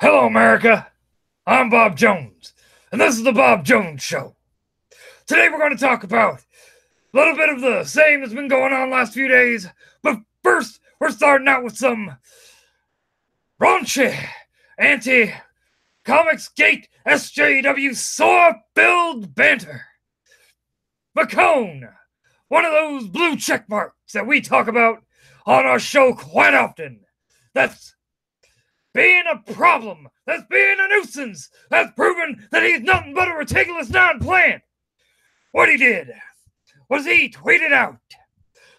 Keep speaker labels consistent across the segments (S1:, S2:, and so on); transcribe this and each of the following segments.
S1: Hello, America. I'm Bob Jones, and this is the Bob Jones Show. Today we're going to talk about a little bit of the same that's been going on last few days, but first we're starting out with some raunchy anti-Comicsgate SJW soar-filled banter. McCone, one of those blue check marks that we talk about on our show quite often. That's being a problem, that's being a nuisance, that's proven that he's nothing but a ridiculous non-plant. What he did was he tweeted out,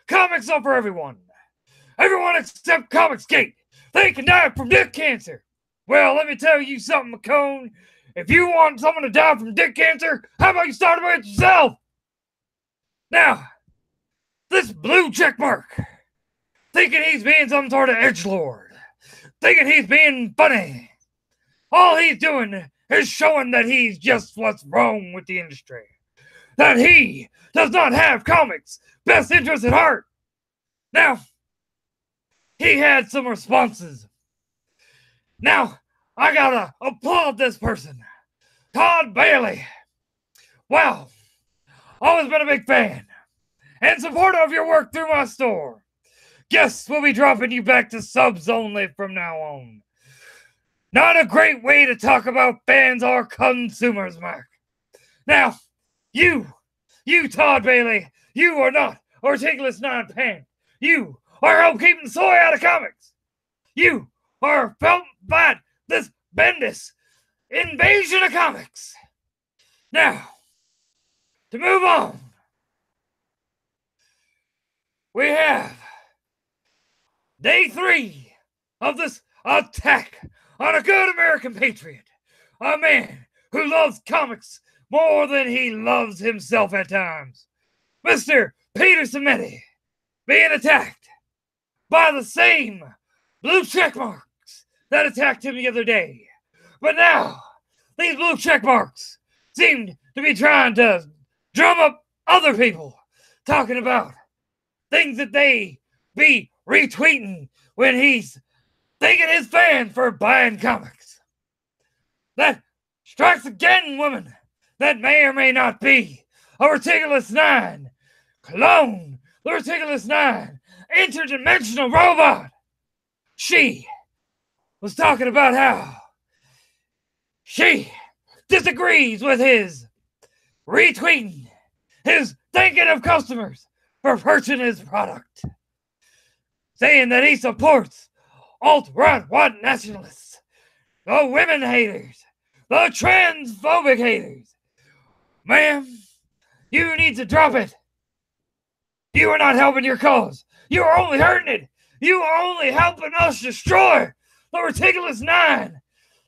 S1: "Comics are for everyone. Everyone except Comicsgate. They can die from dick cancer." Well, let me tell you something, McCone. If you want someone to die from dick cancer, how about you start with yourself? Now, this blue checkmark, thinking he's being some sort of edgelord, thinking he's being funny. All he's doing is showing that he's just what's wrong with the industry. That he does not have comics' best interest at heart. Now, he had some responses. Now, I gotta applaud this person. Todd Bailey. Wow. Always been a big fan and supporter of your work through my store. Guess we'll be dropping you back to subs only from now on. Not a great way to talk about fans or consumers, Mark. Now, you Todd Bailey, you are not a ridiculous non-pant. You are help keeping soy out of comics. You are felt by this Bendis invasion of comics. Now, to move on, we have Day 3 of this attack on a good American patriot. A man who loves comics more than he loves himself at times. Mr. Peter Simeti being attacked by the same blue check marks that attacked him the other day. But now, these blue check marks seem to be trying to drum up other people, talking about things that they be retweeting when he's thanking his fans for buying comics. That strikes again, woman. That may or may not be a Ridiculous 9 clone, the Ridiculous 9 interdimensional robot. She was talking about how she disagrees with his retweeting, his thanking of customers for purchasing his product, saying that he supports alt-right white nationalists, the women haters, the transphobic haters. Ma'am, you need to drop it. You are not helping your cause. You are only hurting it. You are only helping us destroy the Ridiculous 9,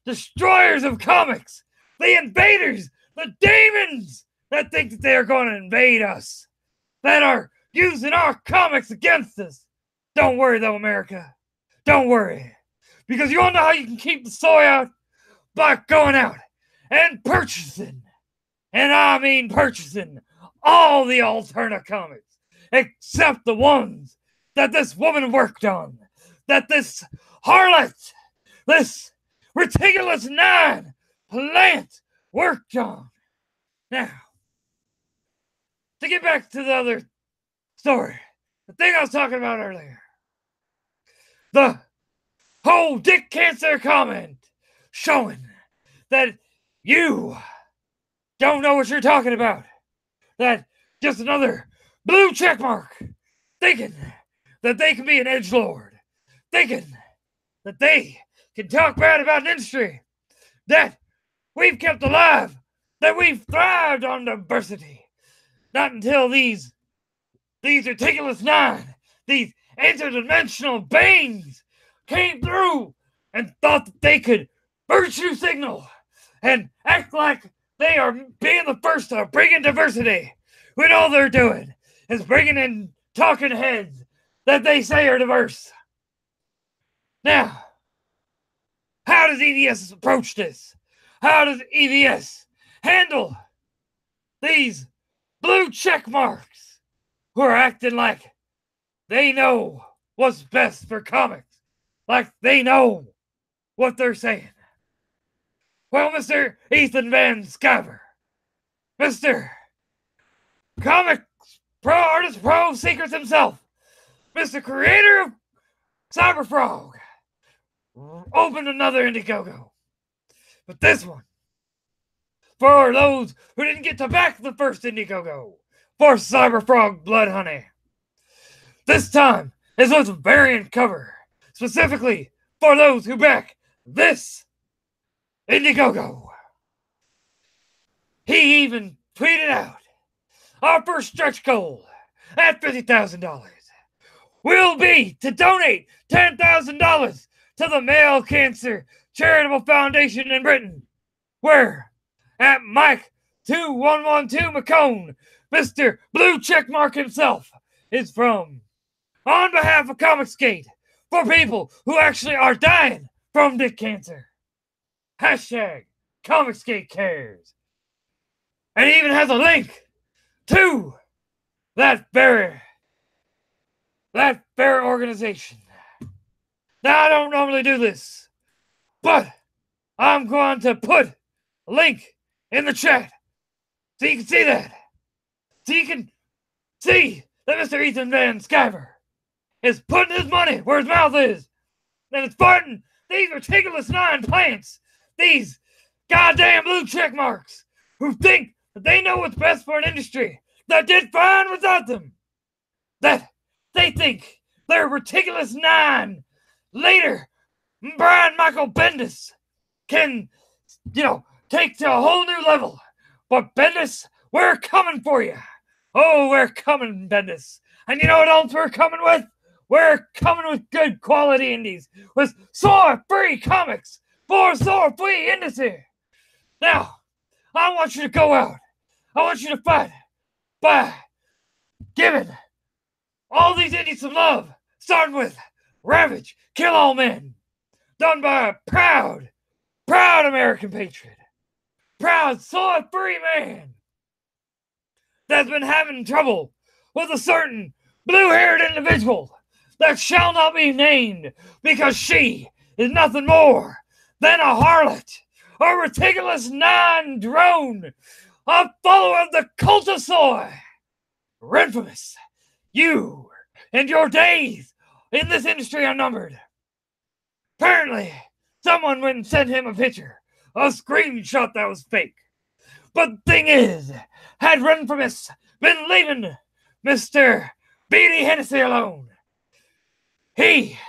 S1: destroyers of comics, the invaders, the demons that think that they are going to invade us, that are using our comics against us. Don't worry, though, America. Don't worry. Because you all know how you can keep the soy out? By going out and purchasing, and I mean purchasing, all the alternate comics, except the ones that this woman worked on, that this harlot, this Ridiculous 9 plant worked on. Now, to get back to the other story, the thing I was talking about earlier, the whole dick cancer comment showing that you don't know what you're talking about. That just another blue checkmark, thinking that they can be an edgelord, thinking that they can talk bad about an industry that we've kept alive, that we've thrived on diversity. Not until these Ridiculous 9, these interdimensional beings came through and thought that they could virtue signal and act like they are being the first to bring in diversity, when all they're doing is bringing in talking heads that they say are diverse. Now, how does EVS approach this? How does EVS handle these blue check marks who are acting like they know what's best for comics, like they know what they're saying? Well, Mr. Ethan Van Sciver, Mr. Comic Pro Artist Pro Secrets himself, Mr. Creator of Cyberfrog, opened another Indiegogo. But this one, for those who didn't get to back the first Indiegogo, for Cyberfrog Blood Honey. This time is with a variant cover, specifically for those who back this Indiegogo. He even tweeted out, our first stretch goal at $50,000 will be to donate $10,000 to the Male Cancer Charitable Foundation in Britain, where at Mike2112 McCone, Mr. Blue Checkmark himself, is from. On behalf of Comicsgate, for people who actually are dying from dick cancer. Hashtag Comicsgate cares. And he even has a link to that very organization. Now, I don't normally do this, but I'm going to put a link in the chat so you can see that. So you can see that Mr. Ethan Van Sciver is putting his money where his mouth is. And it's farting these ridiculous 9 plants, these goddamn blue check marks, who think that they know what's best for an industry that did fine without them. That they think they're ridiculous 9. Later, Brian Michael Bendis can, take to a whole new level. But Bendis, we're coming for you. Oh, we're coming, Bendis. And you know what else we're coming with? We're coming with good quality indies, with sore-free comics for sore-free industry. Now, I want you to go out. I want you to fight by giving all these indies some love, starting with Ravage, Kill All Men, done by a proud American patriot, proud sore-free man that's been having trouble with a certain blue-haired individual that shall not be named, because she is nothing more than a harlot, a ridiculous 9 drone, a follower of the cult of soy. Renfamous, you and your days in this industry are numbered. Apparently, someone went and sent him a picture, a screenshot that was fake. But the thing is, had Renfamous been leaving Mr. Beatty Hennessy alone, he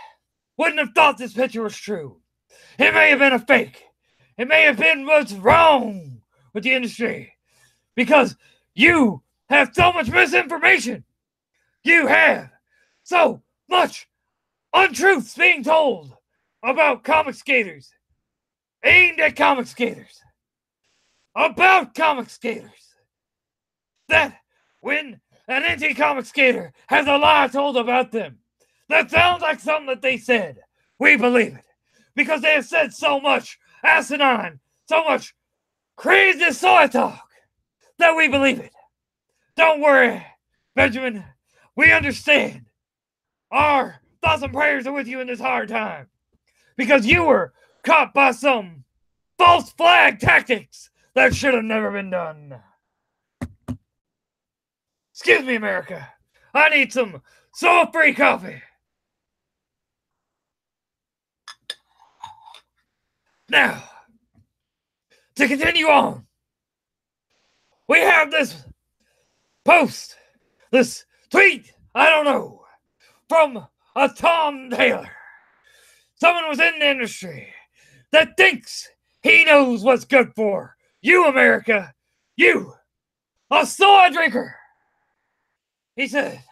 S1: wouldn't have thought this picture was true. It may have been a fake. It may have been what's wrong with the industry. Because you have so much misinformation. You have so much untruths being told about comic skaters. Aimed at comic skaters. About comic skaters. That when an anti-comic skater has a lie told about them, that sounds like something that they said, we believe it. Because they have said so much asinine, so much crazy soy talk, that we believe it. Don't worry, Benjamin. We understand. Our thoughts and prayers are with you in this hard time. Because you were caught by some false flag tactics that should have never been done. Excuse me, America. I need some soy-free coffee. Now, to continue on, we have this post, this tweet, I don't know, from a Tom Taylor. Someone within the industry that thinks he knows what's good for you, America. You, a soy drinker. He said,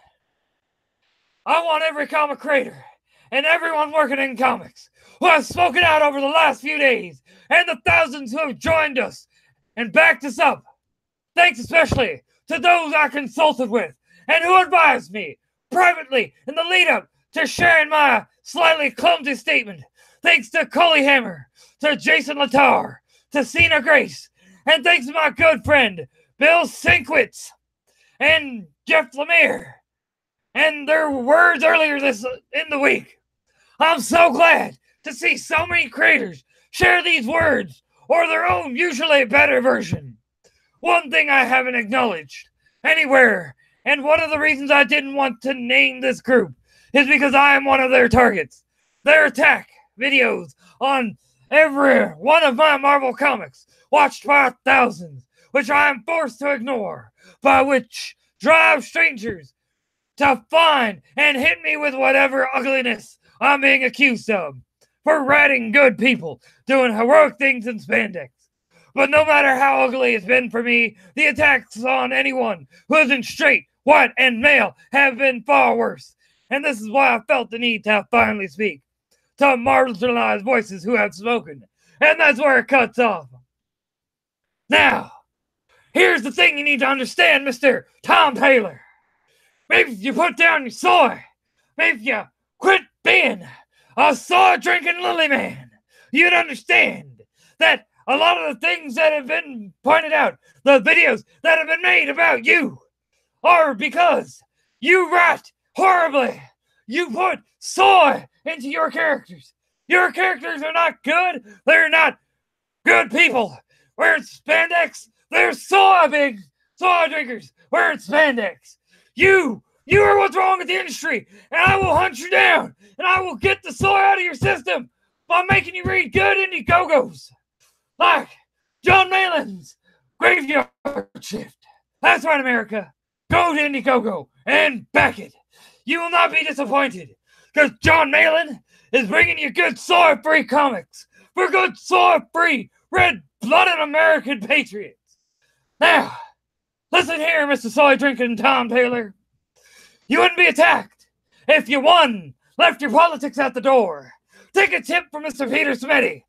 S1: I want every comic creator and everyone working in comics who have spoken out over the last few days and the thousands who have joined us and backed us up. Thanks especially to those I consulted with and who advised me privately in the lead up to sharing my slightly clumsy statement. Thanks to Cully Hammer, to Jason Latar, to Cena Grace, and thanks to my good friend Bill Sinkwitz and Jeff Lemire and their words earlier in the week. I'm so glad to see so many creators share these words or their own, usually better version. One thing I haven't acknowledged anywhere, and one of the reasons I didn't want to name this group, is because I am one of their targets. Their attack videos on every one of my Marvel comics, watched by thousands, which I am forced to ignore, by which drive strangers to find and hit me with whatever ugliness I'm being accused of, for ratting good people doing heroic things in spandex. But no matter how ugly it's been for me, the attacks on anyone who isn't straight, white, and male have been far worse. And this is why I felt the need to finally speak to marginalized voices who have spoken. And that's where it cuts off. Now, here's the thing you need to understand, Mr. Tom Taylor. Maybe if you put down your soy, maybe if you quit being a soy-drinking lily man, you'd understand that a lot of the things that have been pointed out, the videos that have been made about you, are because you write horribly. You put soy into your characters. Your characters are not good. They're not good people. Wearing spandex, they're soy drinkers wearing spandex. You are what's wrong with the industry, and I will hunt you down, and I will get the soy out of your system by making you read good Indiegogos. Like John Malin's Graveyard Shift. That's right, America. Go to Indiegogo and back it. You will not be disappointed, because John Malin is bringing you good soy-free comics for good soy-free, red-blooded American patriots. Now, listen here, Mr. Soy-drinking Tom Taylor. You wouldn't be attacked if you, left your politics at the door. Take a tip from Mr. Peter Smitty.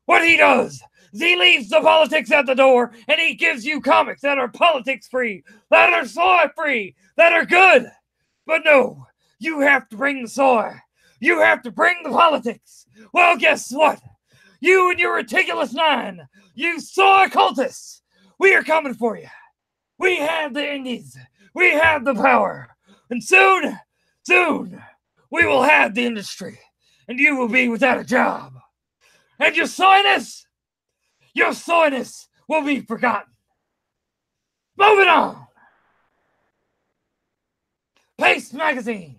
S1: What he does is he leaves the politics at the door, and he gives you comics that are politics-free, that are soy-free, that are good. But no, you have to bring the soy. You have to bring the politics. Well, guess what? You and your ridiculous nine, you soy cultists, we are coming for you. We have the indies. We have the power. And soon, we will have the industry. And you will be without a job. And your soyness will be forgotten. Moving on. Paste Magazine.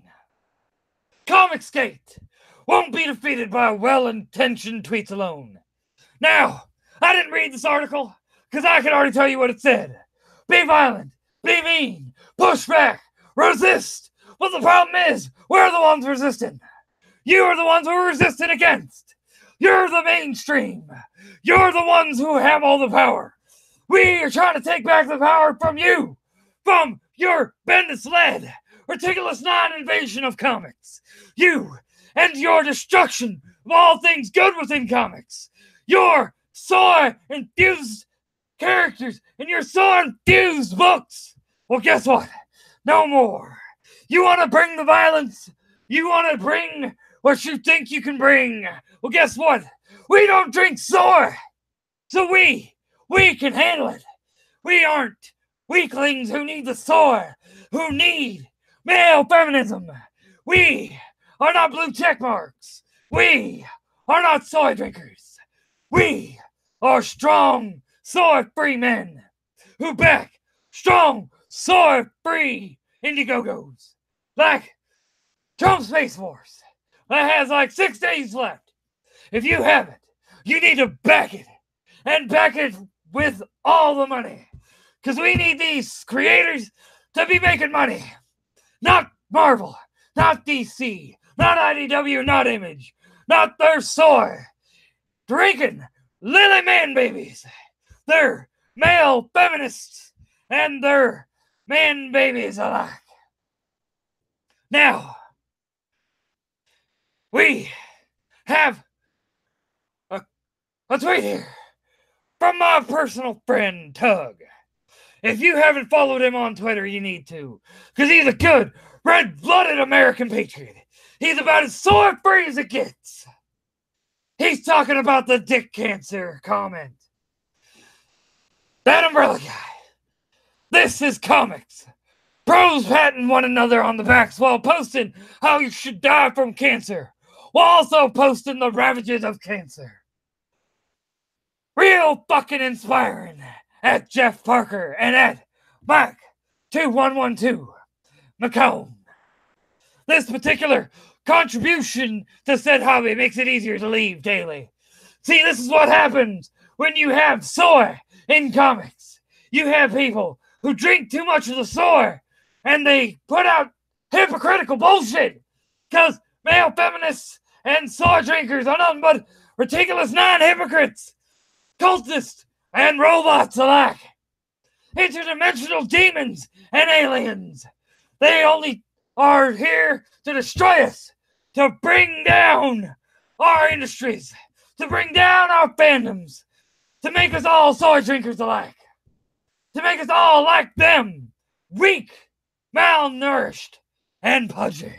S1: Comicsgate won't be defeated by well-intentioned tweets alone. Now, I didn't read this article because I can already tell you what it said. Be violent, be mean, push back, resist. But the problem is, we're the ones resisting. You are the ones who are resisting against. You're the mainstream. You're the ones who have all the power. We are trying to take back the power from you, from your Bendis-led, ridiculous non-invasion of comics. You and your destruction of all things good within comics. Your soy-infused characters and your soy-infused books. Well, guess what? No more. You want to bring the violence? You want to bring what you think you can bring? Well, guess what? We don't drink soy. So we can handle it. We aren't weaklings who need the soy, who need male feminism. We are not blue check marks. We are not soy drinkers. We are strong, soy-free men who back strong, soy-free Indiegogos. Like Trump Space Force that has like 6 days left. If you have it, you need to back it. And back it with all the money. Because we need these creators to be making money. Not Marvel, not DC, not IDW, not Image, not their soy. Drinking lily man babies. They're male feminists and they're man babies alike. Now, we have a tweet here from my personal friend, Tug. If you haven't followed him on Twitter, you need to. Because he's a good, red-blooded American patriot. He's about as soy-free as it gets. He's talking about the dick cancer comment. That umbrella guy. This is comics. Pros patting one another on the backs while posting how you should die from cancer. While also posting the ravages of cancer. real fucking inspiring at Jeff Parker and at Mike 2112 McComb. This particular contribution to said hobby makes it easier to leave daily. See, this is what happens when you have soy in comics. You have people who drink too much of the soy and they put out hypocritical bullshit because male feminists and soy drinkers are nothing but ridiculous non-hypocrites, cultists, and robots alike. Interdimensional demons and aliens. They only are here to destroy us, to bring down our industries, to bring down our fandoms, to make us all soy drinkers alike, to make us all like them, weak, malnourished, and pudgy.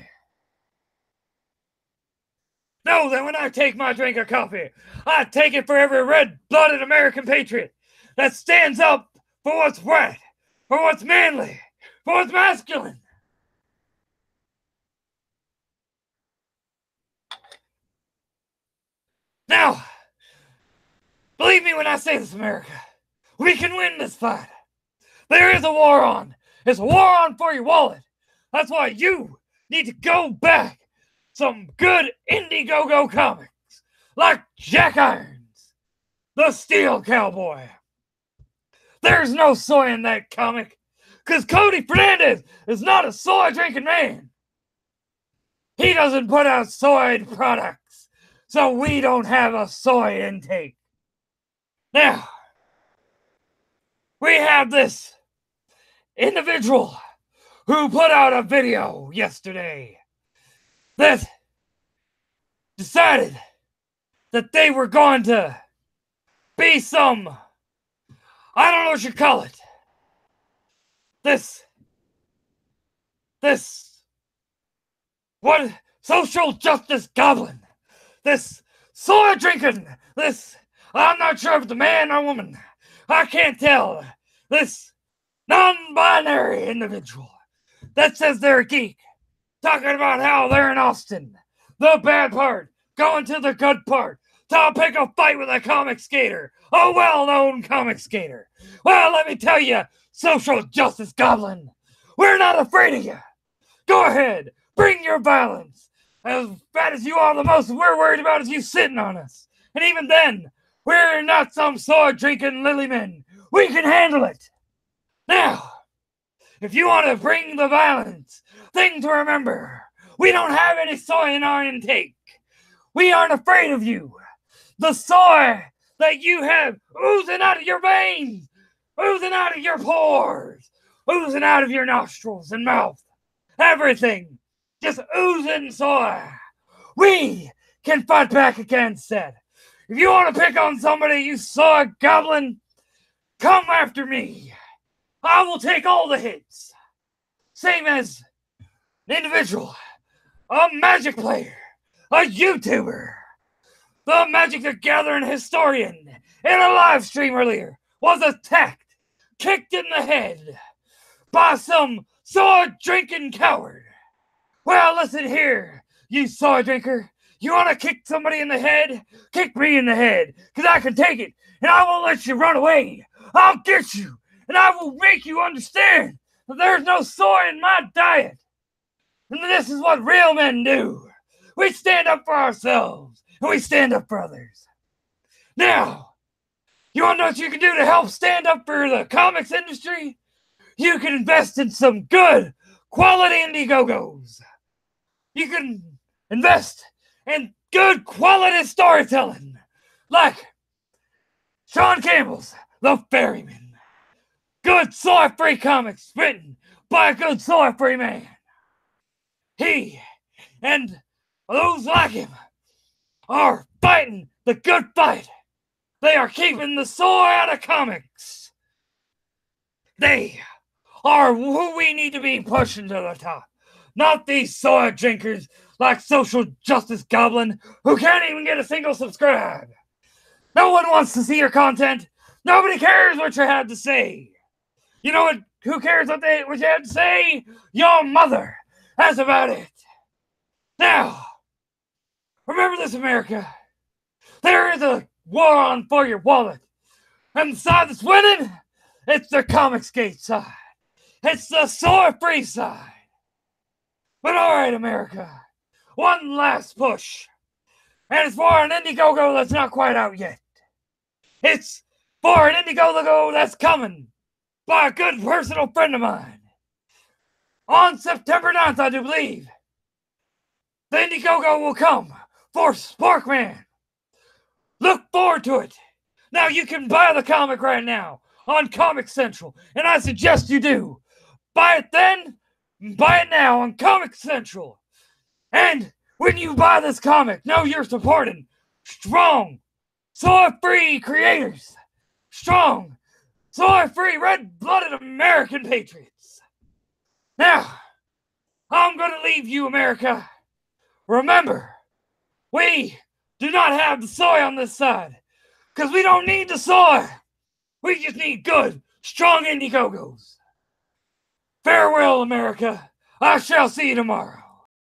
S1: Know that when I take my drink of coffee, I take it for every red-blooded American patriot that stands up for what's right, for what's manly, for what's masculine. Now, believe me when I say this, America, we can win this fight. There is a war on. It's a war on for your wallet. That's why you need to go back some good Indiegogo comics like Jack Irons, the Steel Cowboy. There's no soy in that comic because Cody Fernandez is not a soy drinking man. He doesn't put out soy products, so we don't have a soy intake. Now, we have this individual who put out a video yesterday that decided that they were going to be some, I don't know what you call it, what, social justice goblin, this soy drinking, I'm not sure if it's a man or woman, I can't tell, this non-binary individual that says they're a geek, talking about how they're in Austin, the bad part, going to the good part, to pick a fight with a comic skater, a well-known comic skater. Well, let me tell you, social justice goblin, we're not afraid of you. Go ahead, bring your violence. As bad as you are, the most we're worried about is you sitting on us. And even then, we're not some soy-drinking lily men. We can handle it. Now, if you want to bring the violence, thing to remember, we don't have any soy in our intake. We aren't afraid of you. The soy that you have oozing out of your veins, oozing out of your pores, oozing out of your nostrils and mouth, everything, just oozing soy. We can fight back against it. If you want to pick on somebody, you soy goblin, come after me. I will take all the hits. Same as an individual, a magic player, a YouTuber, the Magic the Gathering historian in a live stream earlier was attacked, kicked in the head by some soy drinking coward. Well, listen here, you soy drinker. You want to kick somebody in the head? Kick me in the head, because I can take it, and I won't let you run away. I'll get you, and I will make you understand that there's no soy in my diet. And this is what real men do. We stand up for ourselves, and we stand up for others. Now, you want to know what you can do to help stand up for the comics industry? You can invest in some good quality Indiegogos. You can invest in good quality storytelling, like Sean Campbell's The Ferryman. Good soy-free comics written by a good soy-free man. He and those like him are fighting the good fight. They are keeping the soy out of comics. They are who we need to be pushing to the top. Not these soy drinkers like Social Justice Goblin who can't even get a single subscribe. No one wants to see your content. Nobody cares what you have to say. You know what? Who cares what you have to say? Your mother. That's about it. Now, remember this, America. There is a war on for your wallet. And the side that's winning, it's the Comicsgate side. It's the soy-free side. But all right, America, one last push. And it's for an Indiegogo that's not quite out yet. It's for an Indiegogo that's coming by a good personal friend of mine. On September 9th, I do believe, the Indiegogo will come for Sparkman. Look forward to it. Now you can buy the comic right now on Comic Central, and I suggest you do. Buy it then, buy it now on Comic Central. And when you buy this comic, know you're supporting strong, soy-free creators. Strong, soy-free, red-blooded American patriots. Now, I'm going to leave you, America. Remember, we do not have the soy on this side, because we don't need the soy. We just need good, strong Indiegogos. Farewell, America. I shall see you tomorrow.